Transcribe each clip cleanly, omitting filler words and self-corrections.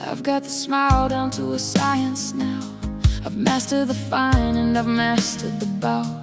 I've got the smile down to a science now. I've mastered the fine and I've mastered the bow.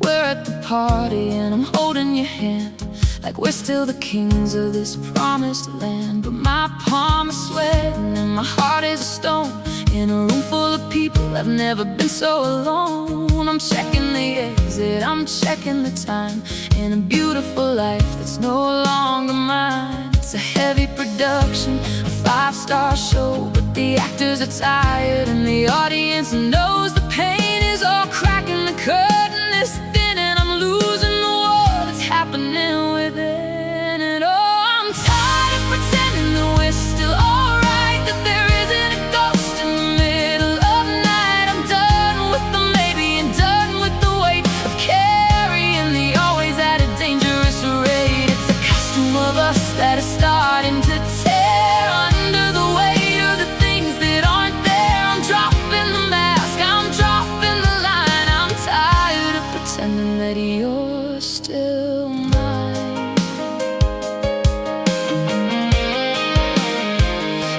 We're at the party and I'm holding your hand, like we're still the kings of this promised land. But my palm is sweating and my heart is a stone. In a room full of people, I've never been so alone. I'm checking the exit, I'm checking the time, in a beautiful life that's no longer mine. It's a heavy production, a 5-star show, but the actors are tired and the audience knows the pain is all cracking. The curtain is thin and I'm losing the war that's happening within. And oh, I'm tired of pretending that we're still alright, that there isn't a ghost in the middle of the night. I'm done with the maybe and done with the weight of carrying the always at a dangerous rate. It's a costume of us that is starting to tear under the weight of the things that aren't there. I'm dropping the mask, I'm dropping the line. I'm tired of pretending that you're still mine.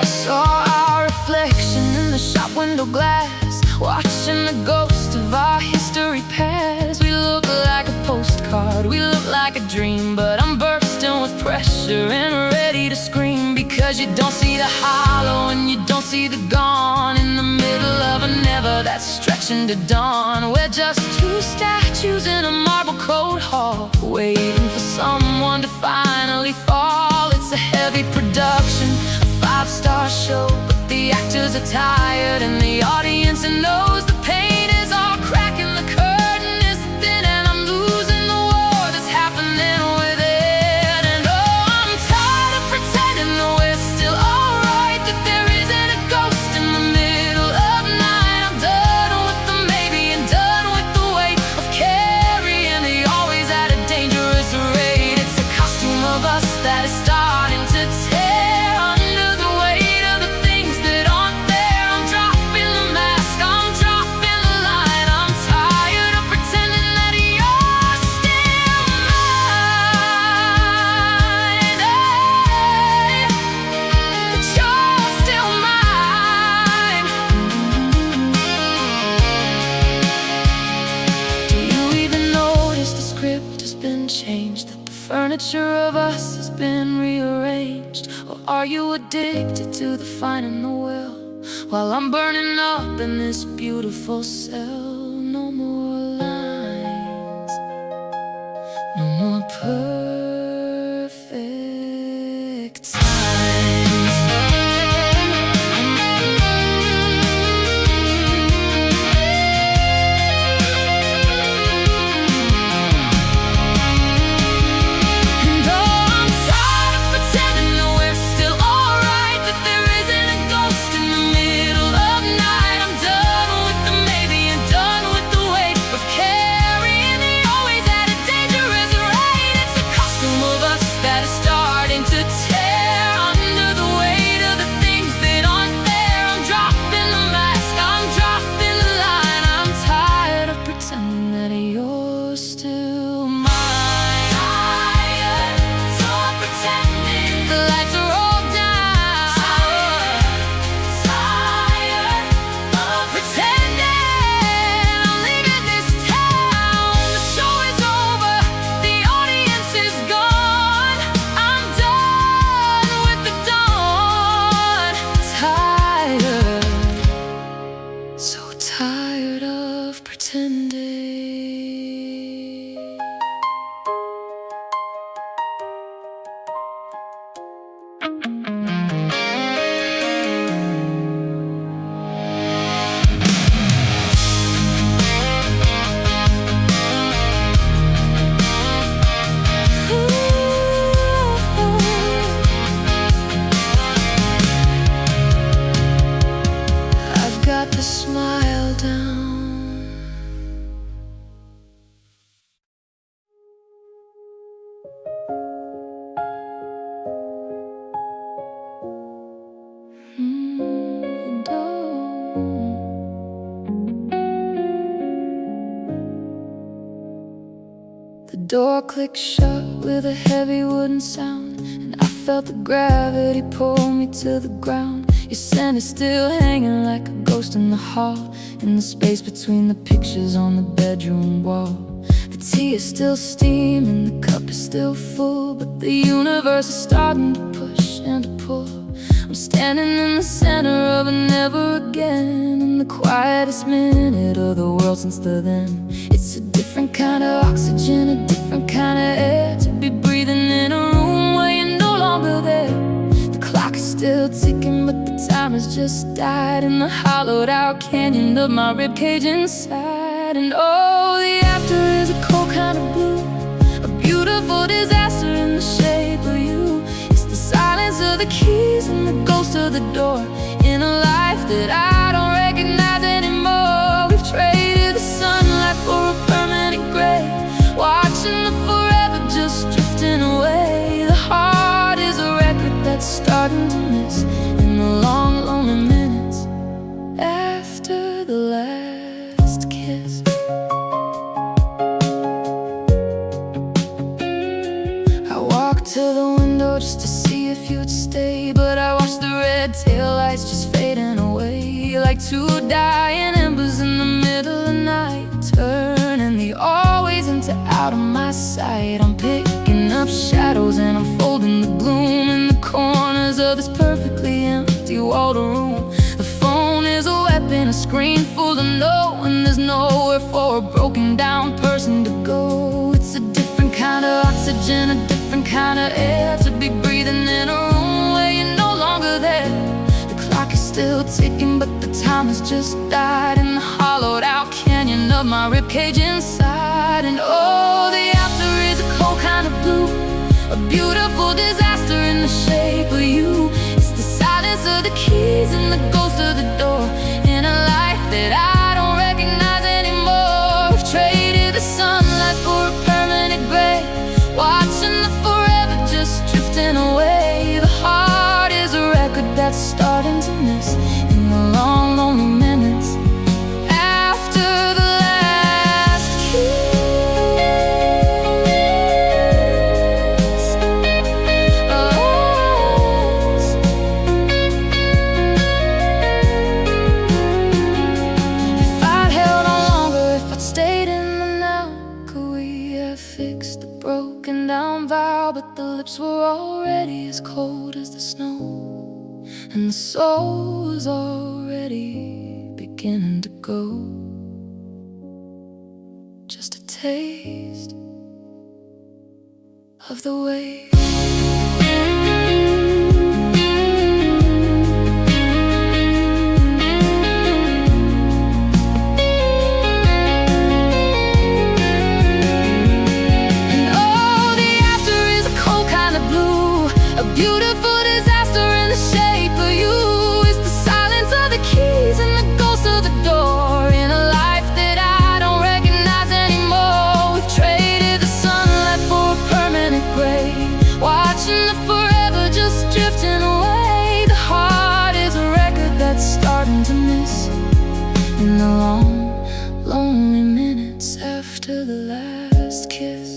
I saw our reflection in the shop window glass, watching the ghost of our history pass. We look like a postcard, we look like a dream, but I'm bursting with pressure and ready to scream. Because you don't see the hollow and you don't see the gone in the middle of a never that's stretching to dawn. We're just two statues in a marble coat hall, waiting for someone to finally fall. It's a heavy production, a 5-star show, but the actors are tired and the audience knows the pain is all cracking. The curtain is thin and I'm losing the war that's happening within. And oh, I'm tired of pretending that we're still alright, that there isn't a ghost in the middle of the night. I'm done with the maybe and done with the weight of carrying the always at a dangerous rate. It's a costume of us that is starting to tear under the weight of the things that aren't there. I'm dropping the mask, I'm dropping the line. I'm tired of pretending that you're still mine. Hey, that you're still mine. Do you even notice the script has been changed, that the furniture of us has been rearranged? Or are you addicted to the fine and the well, while I'm burning up in this beautiful cell? No more lines, no more perfect times. And oh, I'm tired of pretending that we're still alright, that there isn't a ghost in the middle of the night. I'm done with the maybe and done with the weight of carrying the always at a dangerous rate. It's a costume of us that is starting to tear under the weight of the things that aren't there. I'm dropping the mask, I'm dropping the line. I'm tired of pretending that you're still mine. Tired of pretending the lights are all down. Tired of pretending I'm leaving this town. The show is over, the audience is gone. I'm done with the dawn. Tired, so tired of pretending. I've got the smile down. And oh, the door clicked shut with a heavy wooden sound, and I felt the gravity pull me to the ground. Your scent is still hanging like a ghost in the hall, in the space between the pictures on the bedroom wall. The tea is still steaming, the cup is still full, but the universe is starting to push and to pull. I'm standing in the center of a never again, in the quietest minute of the world since the then. It's a different kind of oxygen, a different kind of air, to be breathing in a room where you're no longer there. The clock is still ticking, but the time has just died in the hollowed out canyon of my ribcage inside. And oh, the after is a cold kind of blue, a beautiful disaster in the shape of you. It's the silence of the keys and the ghost of the door, in a life that I don't recognize anymore. We've traded the sunlight for a permanent gray, watching the forever just drifting away. The heart is a record that's starting to miss, in the long, lonely minutes after the last kiss. I walked to the window just to see if you'd stay, but I watched the red taillights just fading away, like two dying embers in the middle of the night, turning the always into out of my sight. I'm picking up shadows and I'm folding the gloom in the corners of this perfectly empty walled room. The phone is a weapon, a screen full of no, and there's nowhere for a broken down person to go. It's a different kind of oxygen, a different kind of air, to be breathing in a room where you're no longer there. The clock is still ticking, but the time has just died in the hollowed out canyon of my ribcage inside. And oh, the after is a cold kind of blue, a beautiful disaster in the shape of you. It's the silence of the keys and the ghost of the door, in a life that I don't recognize anymore. We've traded the sunlight for a permanent gray, watching the forever just drifting away. The heart is a record that's starting to miss, in the long, lonely minutes after the last kiss. If I'd held on longer, if I'd stayed in the now, could we have fixed the broken down vow? But the lips were already as cold as the snow, and the soul was already beginning to go. Just a taste of the way. And oh, the after is a cold kind of blue, a beautiful disaster in the shape of you. It's the silence of the keys and the ghost of the door, in a life that I don't recognize anymore. We've traded the sunlight for a permanent gray, watching the forever just drifting away. The heart is a record that's starting to miss, in the long, lonely minutes after the last kiss.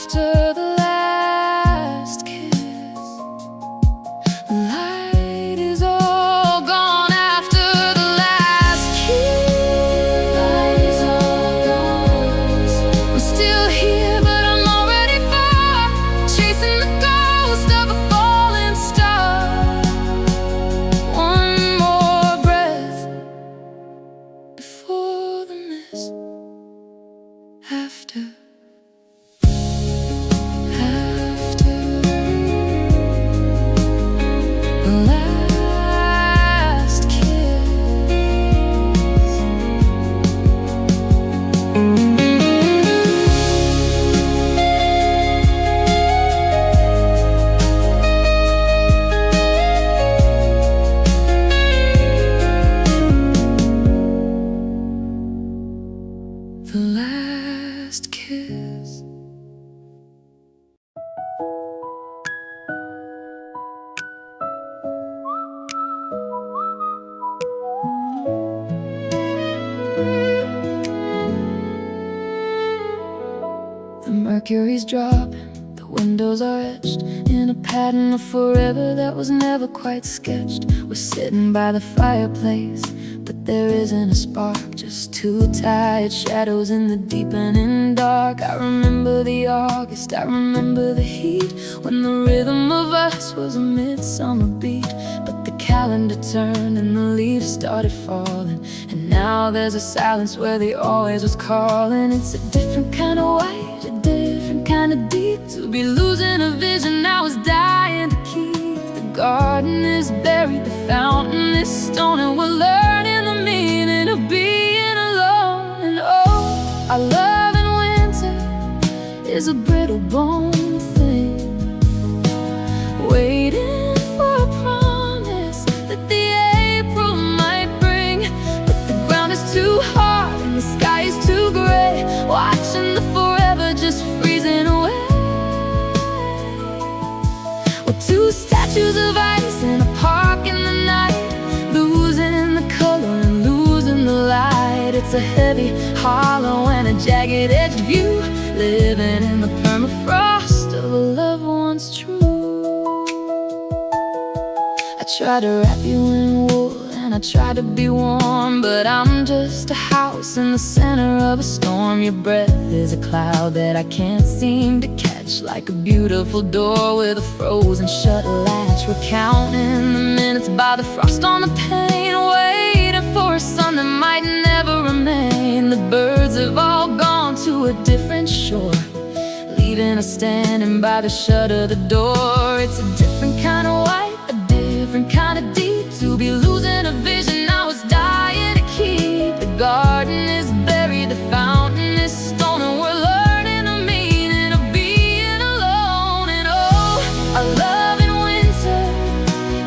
After the last kiss, the light is all gone. After the last kiss, the light is all gone. I'm still here, but I'm already far, chasing the ghost of a falling star. One more breath before the miss. After the last kiss. The last kiss. The mercury's dropping, the windows are etched in a pattern of forever that was never quite sketched. We're sitting by the fireplace, but there isn't a spark, just two tired shadows in the deepening dark. I remember the August, I remember the heat, when the rhythm of us was a midsummer beat. But the calendar turned and the leaves started falling, and now there's a silence where the always was calling. It's a different kind of white, a different kind of deep. To be losing a vision I was dying to keep. The garden is buried, the fountain is stone, and we're learning the meaning of being alone. And oh, our love in winter is a brittle bone thing, waiting for a promise that the April might bring. But the ground is too hard and the sky is too gray, watching the forever just freezing away. We're two statues of ice in a park in the night, losing the color and losing the light. It's a heavy, hollow and a jagged-edged view, living in the permafrost of a love once true. I try to wrap you in wool and I try to be warm, but I'm just a house in the center of a storm. Your breath is a cloud that I can't seem to catch, like a beautiful door with a frozen shut latch. We're counting the minutes by the frost on the pane, waiting for a sun that might never remain. The birds have all gone to a different shore, leaving us standing by the shut of the door. It's a different kind of white, a different kind of deep. To be losing a vision I was dying to keep. The garden is buried, the fountain is stone, and we're learning the meaning of being alone. And oh, our love in winter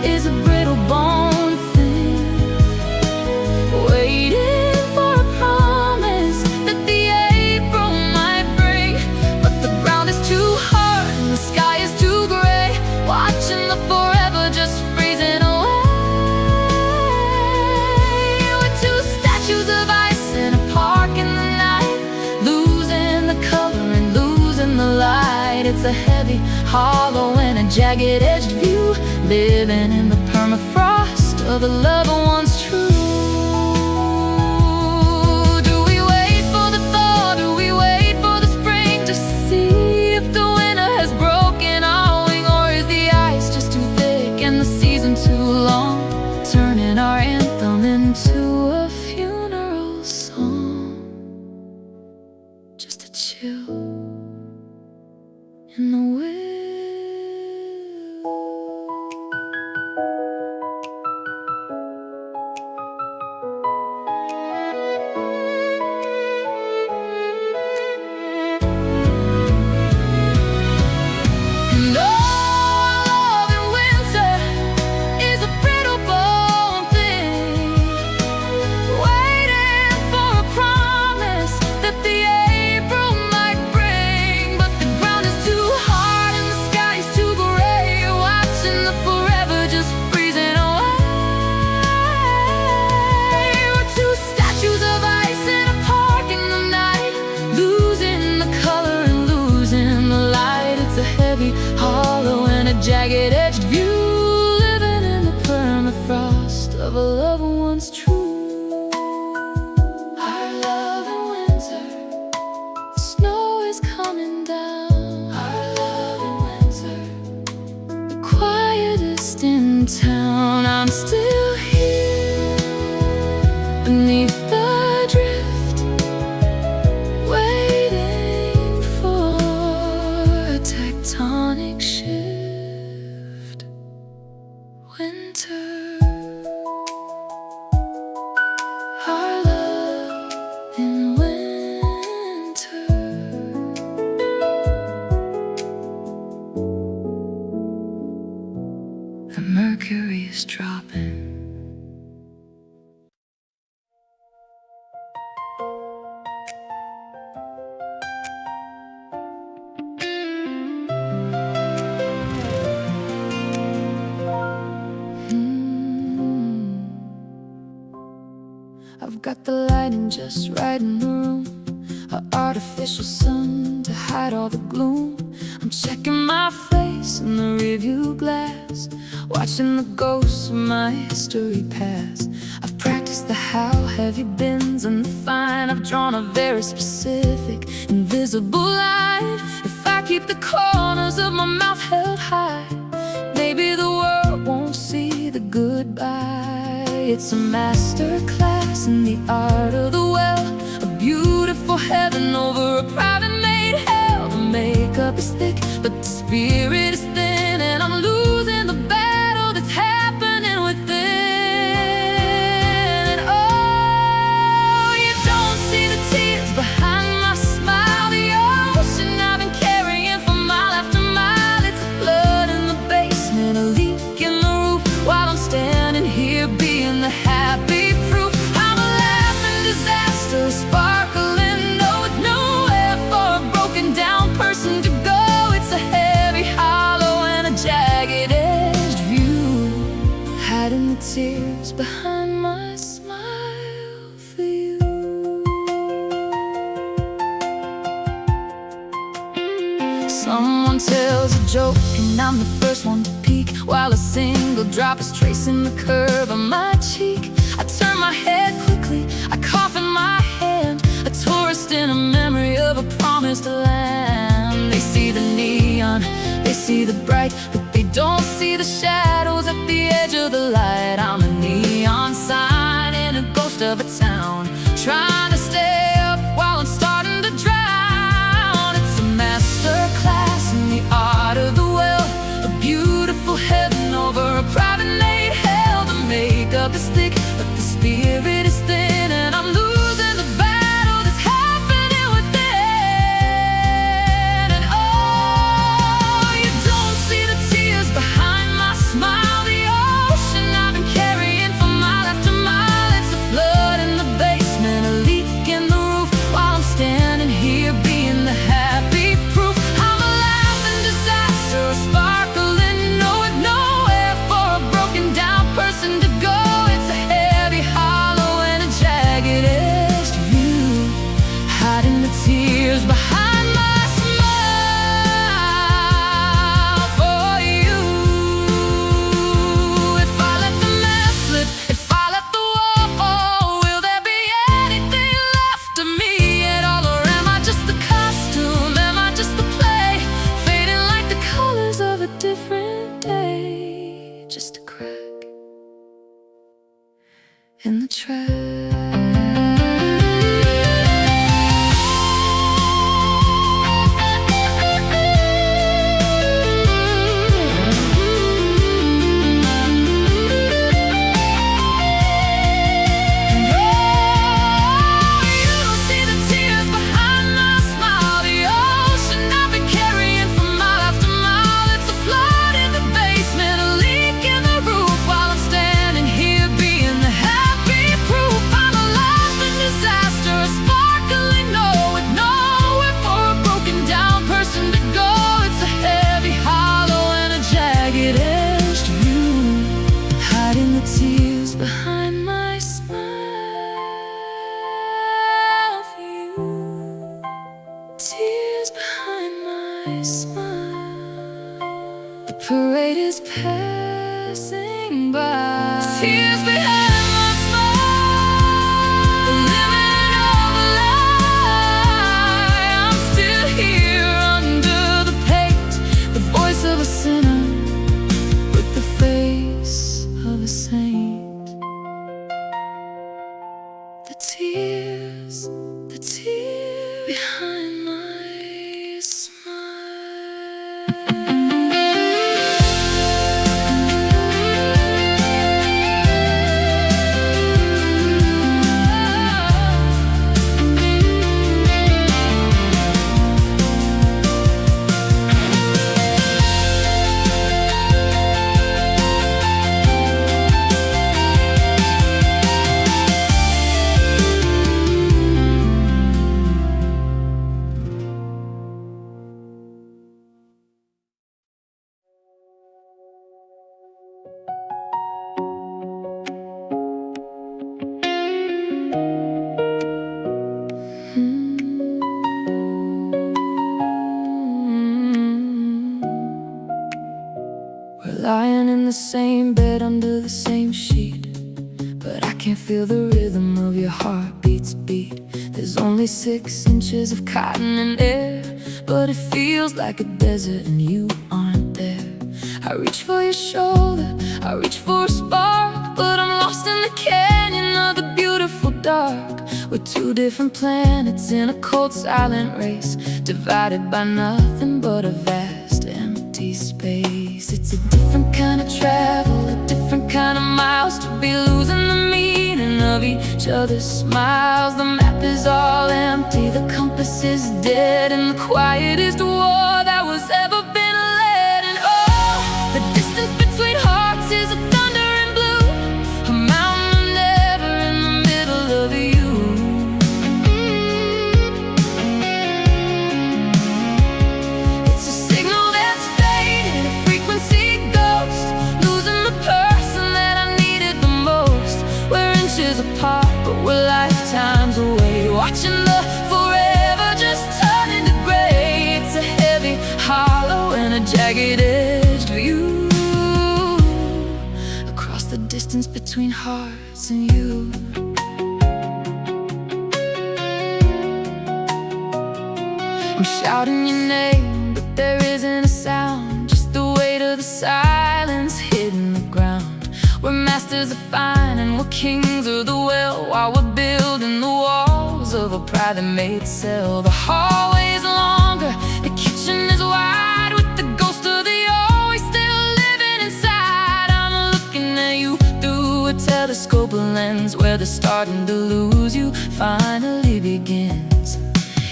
is a brittle bone thing, waiting for a promise that the April might bring. But the ground is too hard and the sky is too gray, watching the forever just freezing away. We're two statues of ice in a park in the night, losing the color and losing the light. It's a heavy, hollow and a jagged-edged view, living in the permafrost of a love once true. Do we wait for the thaw? Do we wait for the spring to see if the winter has broken our wing? Or is the ice just too thick and the season too long, turning our anthem into a funeral song? Just a chill in the wind. And all love in winter is a brittle bone thing, waiting for a promise that the April might bring. But the ground is too hard and the sky is too gray, watching the forever just freezing away. We're two statues of ice in a park in the night, losing the color and losing the light. It's a heavy, hollow and a jagged-edged view, living in the permafrost of a love once true. Our love in winter, the snow is coming down. Our love in winter, the quietest in town. I'm still here beneath the drift, waiting for a tectonic shift. Winter, our love in winter. The mercury is dropping. I've got the lighting just right in the room, an artificial sun to hide all the gloom. I'm checking my face in the rearview glass, watching the ghosts of my history pass. I've practiced the how have you beens and the fine. I've drawn a very specific, invisible line. If I keep the corners of my mouth held high, maybe the world won't see the goodbye. It's a master class in the art of the well, a beautiful heaven over a private made hell. The makeup is thick, but the spirit is thin, and I'm losing the battle that's happening within. And oh, you don't see the tears behind my smile, the ocean I've been carrying for mile after mile. It's a flood in the basement, a leak in the roof, while I'm standing here being the happy proof. I'm a laughing disaster, sparkling, no, with nowhere for a broken down person to go. It's a heavy hollow and a jagged edged view, hiding the tears behind my smile for you. Someone tells a joke and I'm the first one to peek, while a single drop is tracing the curve of my cheek. I turn my head quickly, I cough in my hand, a tourist in a memory of a promised land. They see the neon, they see the bright, but they don't see the shadows at the edge of the light. I'm a neon sign in a ghost of a town, trying to stay up while I'm starting to drown. It's a master class in the art of the well, a beautiful heaven over a private made hell. The makeup is thick, but the spirit is thin, and I'm losing the battle that's happening within. And oh, you don't see the tears behind my smile, the ocean I've been carrying for mile after mile. It's a flood in the basement, a leak in the roof, while I'm standing here being the happy proof. I'm a laughing disaster, a sparkling, no, with nowhere for a broken down person to go. It's a heavy hollow and a jagged edged view, hiding the tears behind my smile for you. If I let the mask slip, if I let the wall fall, will there be anything left of me at all? Or am I just the costume, am I just the play, fading like the colors of a different day? Just a crack in the track. Tears behind my smile for you. Tears behind my smile. The parade is passing by. Tears behind my smile. The limit of the lie. I'm still here under the paint, the voice of a sinner with the face of a saint. The tear behind my smile. We're lying in the same bed under the same sheet, but I can't feel the rhythm of your heartbeat's beat. There's only 6 inches of cotton in air, but it feels like a desert and you aren't there. I reach for your shoulder, I reach for a spark, but I'm lost in the canyon of the beautiful dark. We're 2 different planets in a cold silent race, divided by nothing but a vast empty space. It's a different kind of travel, a different kind of miles, to be losing the meaning of each other's smiles. The map is all empty, the compass is dead, and the quietest war that was ever been led. And oh, the distance between hearts is a thundering blue, a mountain never in the middle of you. It's a signal that's fading, a frequency ghost, losing the person that I needed the most. We're inches apart, but we're lifetimes away, watching the forever just turn into gray. It's a heavy, hollow, and a jagged-edged view across the distance between hearts and you. I'm shouting your name, but there isn't a sound, just the weight of the silence hitting the ground. We're masters of finding, we're kings of the well, while we're building the walls of a pride that made cell. The hallway's longer, the kitchen is wide, with the ghost of the always still living inside. I'm looking at you through a telescope lens, where the starting to lose you finally begins.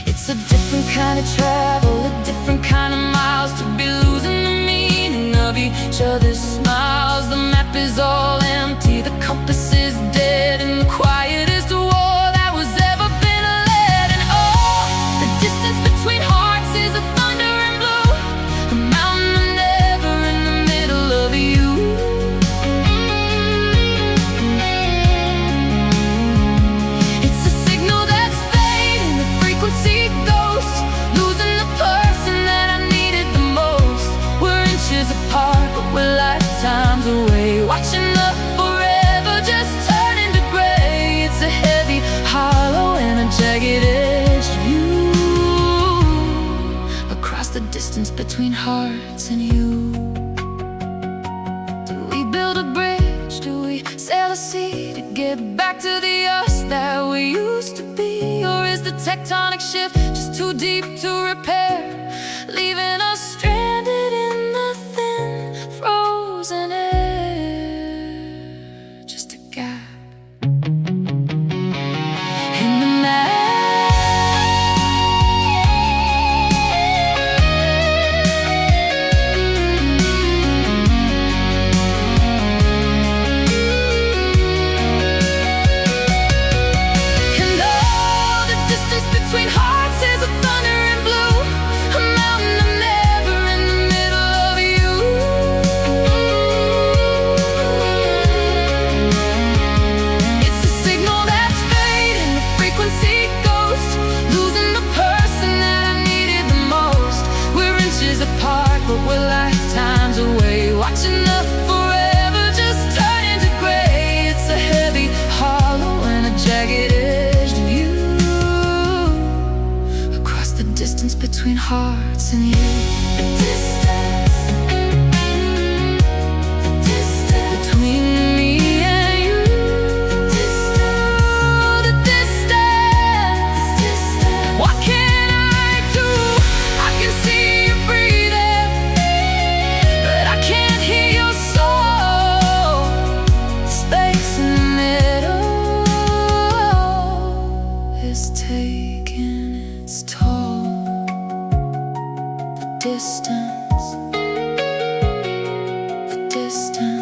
It's a different kind of travel, a different kind of miles, to be losing the meaning of each other's smiles. The map is all empty, the compass is dead, and the quietest war that was ever been led. And oh, the distance between hearts is a thundering blue, a mountain never in the middle of you. It's a signal that's fading, the frequency ghost, losing the person that I needed the most. We're inches apart, but we're lifetimes away, watching the forever just turn into gray. It's a heavy, hollow, and a jagged-edged view across the distance between hearts and you. Do we build a bridge? Do we sail a sea to get back to the us that we used to be? Or is the tectonic shift just too deep to repair, leaving us stranded in the thin, frozen air? Just a gap in the map. And all the distance between hearts is a thundering blue, a mountain never in the middle of you. It's a signal that's fading, the frequency ghost, losing the person that I needed the most. We're inches apart, but we're lifetimes away, watching the forever just turn into gray. It's a heavy, hollow, and a jagged-edged view across the distance between hearts and you. The distance, the distance between me and you. The distance, what can I do? I can see you breathing, but I can't hear your soul. Space in the middle is taking its toll. The distance, the distance.